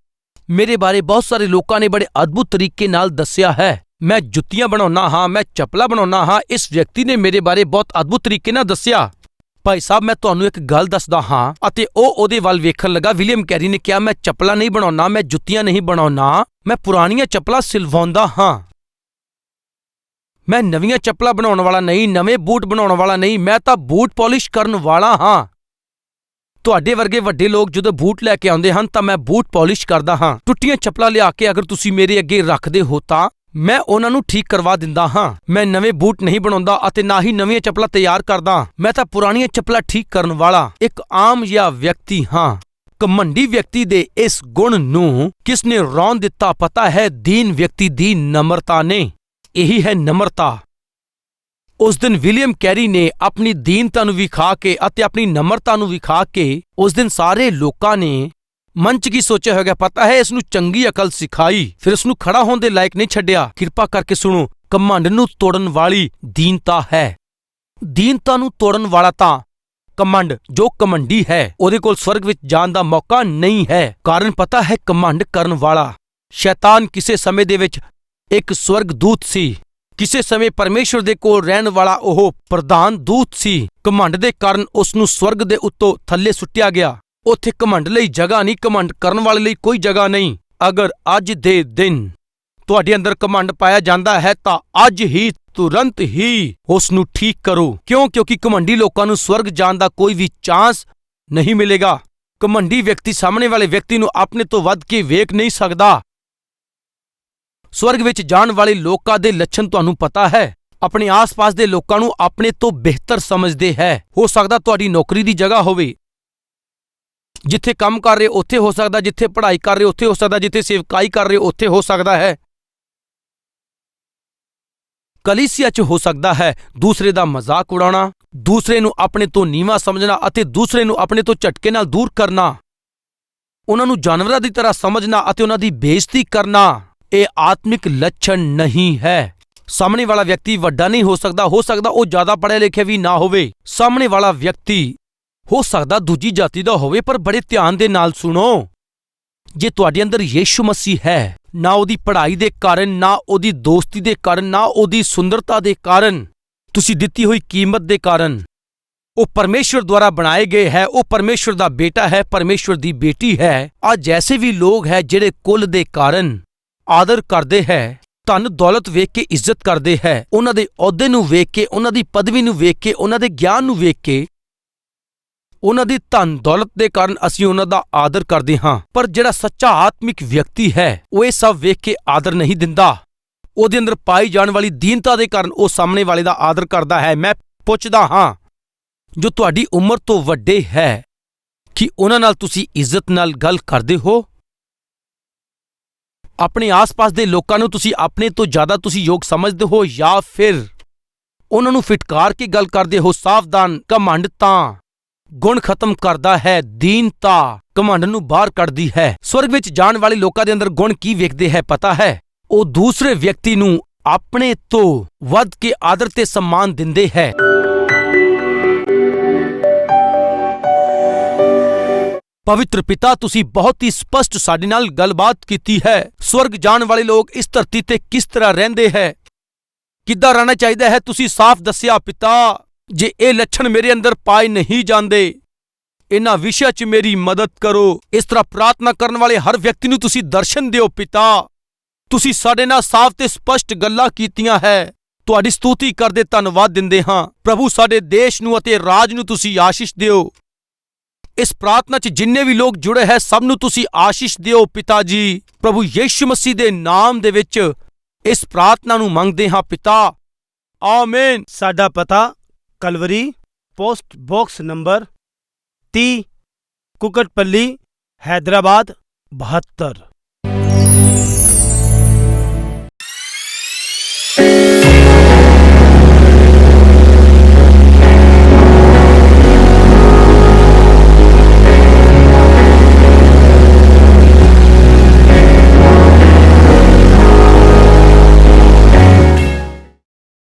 [SPEAKER 1] ਮੇਰੇ ਬਾਰੇ ਬਹੁਤ ਸਾਰੇ ਲੋਕਾਂ ਨੇ ਬੜੇ ਅਦਭੁਤ ਤਰੀਕੇ ਨਾਲ ਦੱਸਿਆ ਹੈ। ਮੈਂ ਜੁੱਤੀਆਂ ਬਣਾਉਣਾ ਹਾਂ, ਮੈਂ ਚੱਪਲਾਂ ਬਣਾਉਣਾ ਹਾਂ। ਇਸ ਵਿਅਕਤੀ ਨੇ ਮੇਰੇ ਬਾਰੇ ਬਹੁਤ ਅਦਭੁਤ ਤਰੀਕੇ ਨਾਲ ਦੱਸਿਆ। ਭਾਈ ਸਾਹਿਬ, ਮੈਂ ਤੁਹਾਨੂੰ ਇੱਕ ਗੱਲ ਦੱਸਦਾ ਹਾਂ। ਅਤੇ ਉਹ ਉਹਦੇ ਵੱਲ ਵੇਖਣ ਲੱਗਾ। ਵਿਲੀਅਮ ਕੈਰੀ ਨੇ ਕਿਹਾ, ਮੈਂ ਚੱਪਲਾਂ ਨਹੀਂ ਬਣਾਉਣਾ, ਮੈਂ ਜੁੱਤੀਆਂ ਨਹੀਂ ਬਣਾਉਣਾ, ਮੈਂ ਪੁਰਾਣੀਆਂ ਚੱਪਲਾਂ ਸਿਲਵਾਉਂਦਾ ਹਾਂ। ਮੈਂ ਨਵੀਆਂ ਚੱਪਲਾਂ ਬਣਾਉਣ ਵਾਲਾ ਨਹੀਂ, ਨਵੇਂ ਬੂਟ ਬਣਾਉਣ ਵਾਲਾ ਨਹੀਂ, ਮੈਂ ਤਾਂ ਬੂਟ ਪਾਲਿਸ਼ ਕਰਨ ਵਾਲਾ ਹਾਂ। ਤੁਹਾਡੇ ਵਰਗੇ ਵੱਡੇ ਲੋਕ ਜਦੋਂ ਬੂਟ ਲੈ ਕੇ ਆਉਂਦੇ ਹਨ ਤਾਂ ਮੈਂ ਬੂਟ ਪਾਲਿਸ਼ ਕਰਦਾ ਹਾਂ। ਟੁੱਟੀਆਂ ਚੱਪਲਾਂ ਲਿਆ ਕੇ ਅਗਰ ਤੁਸੀਂ ਮੇਰੇ ਅੱਗੇ ਰੱਖਦੇ ਹੋ ਤਾਂ ਮੈਂ ਉਹਨਾਂ ਨੂੰ ਠੀਕ ਕਰਵਾ ਦਿੰਦਾ ਹਾਂ। ਮੈਂ ਨਵੇਂ ਬੂਟ ਨਹੀਂ ਬਣਾਉਂਦਾ ਅਤੇ ਨਾ ਹੀ ਨਵੀਆਂ ਚੱਪਲਾਂ ਤਿਆਰ ਕਰਦਾ। ਮੈਂ ਤਾਂ ਪੁਰਾਣੀਆਂ ਚੱਪਲਾਂ ਠੀਕ ਕਰਨ ਵਾਲਾ ਇੱਕ ਆਮ ਜਿਹਾ ਵਿਅਕਤੀ ਹਾਂ। ਘਮੰਡੀ ਵਿਅਕਤੀ ਦੇ ਇਸ ਗੁਣ ਨੂੰ ਕਿਸ ਨੇ ਰੌਣ ਦਿੱਤਾ ਪਤਾ ਹੈ? ਦੀਨ ਵਿਅਕਤੀ ਦੀ ਨਮਰਤਾ ਨੇ। ਇਹੀ ਹੈ ਨਮਰਤਾ। ਉਸ ਦਿਨ ਵਿਲੀਅਮ ਕੈਰੀ ਨੇ ਆਪਣੀ ਦੀਨਤਾ ਨੂੰ ਵਿਖਾ ਕੇ ਅਤੇ ਆਪਣੀ ਨਮਰਤਾ ਨੂੰ ਵਿਖਾ ਕੇ ਉਸ ਦਿਨ ਸਾਰੇ ਲੋਕਾਂ ਨੇ ਮਨ 'ਚ ਕੀ ਸੋਚਿਆ ਹੋਵੇਗਾ ਪਤਾ ਹੈ? ਇਸ ਨੂੰ ਚੰਗੀ ਅਕਲ ਸਿਖਾਈ, ਫਿਰ ਇਸ ਨੂੰ ਖੜਾ ਹੋਣ ਦੇ ਲਾਇਕ ਨਹੀਂ ਛੱਡਿਆ। ਕਿਰਪਾ ਕਰਕੇ ਸੁਣੋ, ਘਮੰਡ ਨੂੰ ਤੋੜਨ ਵਾਲੀ ਦੀਨਤਾ ਹੈ। ਦੀਨਤਾ ਨੂੰ ਤੋੜਨ ਵਾਲਾ ਤਾਂ ਘਮੰਡ, ਜੋ ਘਮੰਡੀ ਹੈ ਉਹਦੇ ਕੋਲ ਸਵਰਗ ਵਿੱਚ ਜਾਣ ਦਾ ਮੌਕਾ ਨਹੀਂ ਹੈ। ਕਾਰਨ ਪਤਾ ਹੈ? ਘਮੰਡ ਕਰਨ ਵਾਲਾ ਸ਼ੈਤਾਨ ਕਿਸੇ ਸਮੇਂ ਦੇ ਵਿੱਚ ਇੱਕ ਸਵਰਗ ਦੂਤ ਸੀ। ਕਿਸੇ ਸਮੇਂ ਪਰਮੇਸ਼ਵਰ ਦੇ ਕੋਲ ਰਹਿਣ ਵਾਲਾ ਉਹ ਪ੍ਰਧਾਨ ਦੂਤ ਸੀ। ਘਮੰਡ ਦੇ ਕਾਰਨ ਉਸ ਨੂੰ ਸਵਰਗ ਦੇ ਉੱਤੋਂ ਥੱਲੇ ਸੁੱਟਿਆ ਗਿਆ। ਉੱਥੇ ਘਮੰਡ ਲਈ ਜਗ੍ਹਾ ਨਹੀਂ, ਘਮੰਡ ਕਰਨ ਵਾਲੇ ਲਈ ਕੋਈ ਜਗ੍ਹਾ ਨਹੀਂ। ਅਗਰ ਅੱਜ ਦੇ ਦਿਨ ਤੁਹਾਡੇ ਅੰਦਰ ਘਮੰਡ ਪਾਇਆ ਜਾਂਦਾ ਹੈ ਤਾਂ ਅੱਜ ਹੀ ਤੁਰੰਤ ਹੀ ਉਸ ਨੂੰ ਠੀਕ ਕਰੋ। ਕਿਉਂਕਿ ਘਮੰਡੀ ਲੋਕਾਂ ਨੂੰ ਸਵਰਗ ਜਾਣ ਦਾ ਕੋਈ ਵੀ ਚਾਂਸ ਨਹੀਂ ਮਿਲੇਗਾ। ਘਮੰਡੀ ਵਿਅਕਤੀ ਸਾਹਮਣੇ ਵਾਲੇ ਵਿਅਕਤੀ ਨੂੰ ਆਪਣੇ ਤੋਂ ਵੱਧ ਕੇ ਵੇਖ ਨਹੀਂ ਸਕਦਾ। ਸਵਰਗ ਵਿੱਚ ਜਾਣ ਵਾਲੇ ਲੋਕਾਂ ਦੇ ਲੱਛਣ ਤੁਹਾਨੂੰ ਪਤਾ ਹੈ। ਆਪਣੇ ਆਸ-ਪਾਸ ਦੇ ਲੋਕਾਂ ਨੂੰ ਆਪਣੇ ਤੋਂ ਬਿਹਤਰ ਸਮਝਦੇ ਹੈ। ਹੋ ਸਕਦਾ ਤੁਹਾਡੀ ਨੌਕਰੀ ਦੀ ਜਗ੍ਹਾ ਹੋਵੇ, ਜਿੱਥੇ ਕੰਮ ਕਰ ਰਹੇ ਉੱਥੇ ਹੋ ਸਕਦਾ, ਜਿੱਥੇ ਪੜ੍ਹਾਈ ਕਰ ਰਹੇ ਉੱਥੇ ਹੋ ਸਕਦਾ, ਜਿੱਥੇ ਸੇਵਕਾਈ ਕਰ ਰਹੇ ਉੱਥੇ ਹੋ ਸਕਦਾ ਹੈ, ਕਲੀਸਿਆ 'ਚ ਹੋ ਸਕਦਾ ਹੈ। ਦੂਸਰੇ ਦਾ ਮਜ਼ਾਕ ਉਡਾਉਣਾ, ਦੂਸਰੇ ਨੂੰ ਆਪਣੇ ਤੋਂ ਨੀਵਾਂ ਸਮਝਣਾ ਅਤੇ ਦੂਸਰੇ ਨੂੰ ਆਪਣੇ ਤੋਂ ਝਟਕੇ ਨਾਲ ਦੂਰ ਕਰਨਾ, ਉਹਨਾਂ ਨੂੰ ਜਾਨਵਰਾਂ ਦੀ ਤਰ੍ਹਾਂ ਸਮਝਣਾ ਅਤੇ ਉਹਨਾਂ ਦੀ ਬੇਇੱਜ਼ਤੀ ਕਰਨਾ, ਇਹ ਆਤਮਿਕ ਲੱਛਣ ਨਹੀਂ ਹੈ। ਸਾਹਮਣੇ ਵਾਲਾ ਵਿਅਕਤੀ ਵੱਡਾ ਨਹੀਂ ਹੋ ਸਕਦਾ ਉਹ ਜ਼ਿਆਦਾ ਪੜ੍ਹਿਆ ਲਿਖਿਆ ਵੀ ਨਾ ਹੋਵੇ। ਸਾਹਮਣੇ ਵਾਲਾ ਵਿਅਕਤੀ ਹੋ ਸਕਦਾ ਦੂਜੀ ਜਾਤੀ ਦਾ ਹੋਵੇ, ਪਰ ਬੜੇ ਧਿਆਨ ਦੇ ਨਾਲ ਸੁਣੋ, ਜੇ ਤੁਹਾਡੇ ਅੰਦਰ ਯਿਸੂ ਮਸੀਹ ਹੈ, ਨਾ ਉਹਦੀ ਪੜ੍ਹਾਈ ਦੇ ਕਾਰਨ, ਨਾ ਉਹਦੀ ਦੋਸਤੀ ਦੇ ਕਾਰਨ, ਨਾ ਉਹਦੀ ਸੁੰਦਰਤਾ ਦੇ ਕਾਰਨ, ਤੁਸੀਂ ਦਿੱਤੀ ਹੋਈ ਕੀਮਤ ਦੇ ਕਾਰਨ, ਉਹ ਪਰਮੇਸ਼ਵਰ ਦੁਆਰਾ ਬਣਾਏ ਗਏ ਹੈ, ਉਹ ਪਰਮੇਸ਼ਵਰ ਦਾ ਬੇਟਾ ਹੈ, ਪਰਮੇਸ਼ਵਰ ਦੀ ਬੇਟੀ ਹੈ। ਅੱਜ ਐਸੇ ਵੀ ਲੋਕ ਹੈ ਜਿਹੜੇ ਕੁੱਲ ਦੇ ਕਾਰਨ ਆਦਰ ਕਰਦੇ ਹੈ, ਧਨ ਦੌਲਤ ਵੇਖ ਕੇ ਇੱਜ਼ਤ ਕਰਦੇ ਹੈ, ਉਹਨਾਂ ਦੇ ਅਹੁਦੇ ਨੂੰ ਵੇਖ ਕੇ, ਉਹਨਾਂ ਦੀ ਪਦਵੀ ਨੂੰ ਵੇਖ ਕੇ, ਉਹਨਾਂ ਦੇ ਗਿਆਨ ਨੂੰ ਵੇਖ ਕੇ, ਉਹਨਾਂ ਦੀ ਧਨ ਦੌਲਤ ਦੇ ਕਾਰਨ ਅਸੀਂ ਉਹਨਾਂ ਦਾ ਆਦਰ ਕਰਦੇ ਹਾਂ। ਪਰ ਜਿਹੜਾ ਸੱਚਾ ਆਤਮਿਕ ਵਿਅਕਤੀ ਹੈ ਉਹ ਇਹ ਸਭ ਵੇਖ ਕੇ ਆਦਰ ਨਹੀਂ ਦਿੰਦਾ। ਉਹਦੇ ਅੰਦਰ ਪਾਈ ਜਾਣ ਵਾਲੀ ਦੀਨਤਾ ਦੇ ਕਾਰਨ ਉਹ ਸਾਹਮਣੇ ਵਾਲੇ ਦਾ ਆਦਰ ਕਰਦਾ ਹੈ। ਮੈਂ ਪੁੱਛਦਾ ਹਾਂ, ਜੋ ਤੁਹਾਡੀ ਉਮਰ ਤੋਂ ਵੱਡੇ ਹੈ, ਕੀ ਉਹਨਾਂ ਨਾਲ ਤੁਸੀਂ ਇੱਜ਼ਤ ਨਾਲ ਗੱਲ ਕਰਦੇ ਹੋ? ਆਪਣੇ ਆਸ-ਪਾਸ ਦੇ ਲੋਕਾਂ ਨੂੰ ਤੁਸੀਂ ਆਪਣੇ ਤੋਂ ਜ਼ਿਆਦਾ ਤੁਸੀਂ ਯੋਗ ਸਮਝਦੇ ਹੋ ਜਾਂ ਫਿਰ ਉਹਨਾਂ ਨੂੰ ਫਿਟਕਾਰ ਕੇ ਗੱਲ ਕਰਦੇ ਹੋ? ਸਾਵਧਾਨ, ਘਮੰਡ ਤਾਂ ਗੁਣ ਖਤਮ ਕਰਦਾ ਹੈ, ਦੀਨਤਾ ਘਮੰਡ ਨੂੰ ਬਾਹਰ ਕੱਢਦੀ ਹੈ। ਸਵਰਗ ਵਿੱਚ ਜਾਣ ਵਾਲੇ ਲੋਕਾਂ ਦੇ ਅੰਦਰ ਗੁਣ ਕੀ ਵੇਖਦੇ ਹੈ ਪਤਾ ਹੈ? ਉਹ ਦੂਸਰੇ ਵਿਅਕਤੀ ਨੂੰ ਆਪਣੇ ਤੋਂ ਵੱਧ ਕੇ ਆਦਰ ਤੇ ਸਨਮਾਨ ਦਿੰਦੇ ਹੈ। ਪਵਿੱਤਰ ਪਿਤਾ, ਤੁਸੀਂ ਬਹੁਤ ਹੀ ਸਪਸ਼ਟ ਸਾਡੇ ਨਾਲ ਗੱਲਬਾਤ ਕੀਤੀ ਹੈ। ਸਵਰਗ ਜਾਣ ਵਾਲੇ ਲੋਕ ਇਸ ਧਰਤੀ ਤੇ ਕਿਸ ਤਰ੍ਹਾਂ ਰਹਿੰਦੇ ਹੈ, ਕਿੱਦਾਂ ਰਹਿਣਾ ਚਾਹੀਦਾ ਹੈ, ਤੁਸੀਂ ਸਾਫ਼ ਦੱਸਿਆ ਪਿਤਾ। ਜੇ ਇਹ ਲੱਛਣ ਮੇਰੇ ਅੰਦਰ ਪਾਏ ਨਹੀਂ ਜਾਂਦੇ, ਇਹਨਾਂ ਵਿਸ਼ਿਆਂ 'ਚ ਮੇਰੀ ਮਦਦ ਕਰੋ। ਇਸ ਤਰ੍ਹਾਂ ਪ੍ਰਾਰਥਨਾ ਕਰਨ ਵਾਲੇ ਹਰ ਵਿਅਕਤੀ ਨੂੰ ਤੁਸੀਂ ਦਰਸ਼ਨ ਦਿਓ ਪਿਤਾ। ਤੁਸੀਂ ਸਾਡੇ ਨਾਲ ਸਾਫ਼ ਤੇ ਸਪਸ਼ਟ ਗੱਲਾਂ ਕੀਤੀਆਂ ਹੈ। ਤੁਹਾਡੀ ਸਤੂਤੀ ਕਰਦੇ ਧੰਨਵਾਦ ਦਿੰਦੇ ਹਾਂ। ਪ੍ਰਭੂ, ਸਾਡੇ ਦੇਸ਼ ਨੂੰ ਅਤੇ ਰਾਜ ਨੂੰ ਤੁਸੀਂ ਆਸ਼ੀਸ਼ ਦਿਓ। ਇਸ ਪ੍ਰਾਰਥਨਾ 'ਚ ਜਿੰਨੇ ਵੀ ਲੋਕ ਜੁੜੇ ਹੈ ਸਭ ਨੂੰ ਤੁਸੀਂ ਆਸ਼ੀਸ਼ ਦਿਓ ਪਿਤਾ ਜੀ। ਪ੍ਰਭੂ ਯਿਸੂ ਮਸੀਹ ਦੇ ਨਾਮ ਦੇ ਵਿੱਚ ਇਸ ਪ੍ਰਾਰਥਨਾ ਨੂੰ ਮੰਗਦੇ ਹਾਂ ਪਿਤਾ, ਆਮੀਨ।
[SPEAKER 2] ਸਾਡਾ ਪਤਾ Calvary, post box number 30, Kukatpally, Hyderabad 72।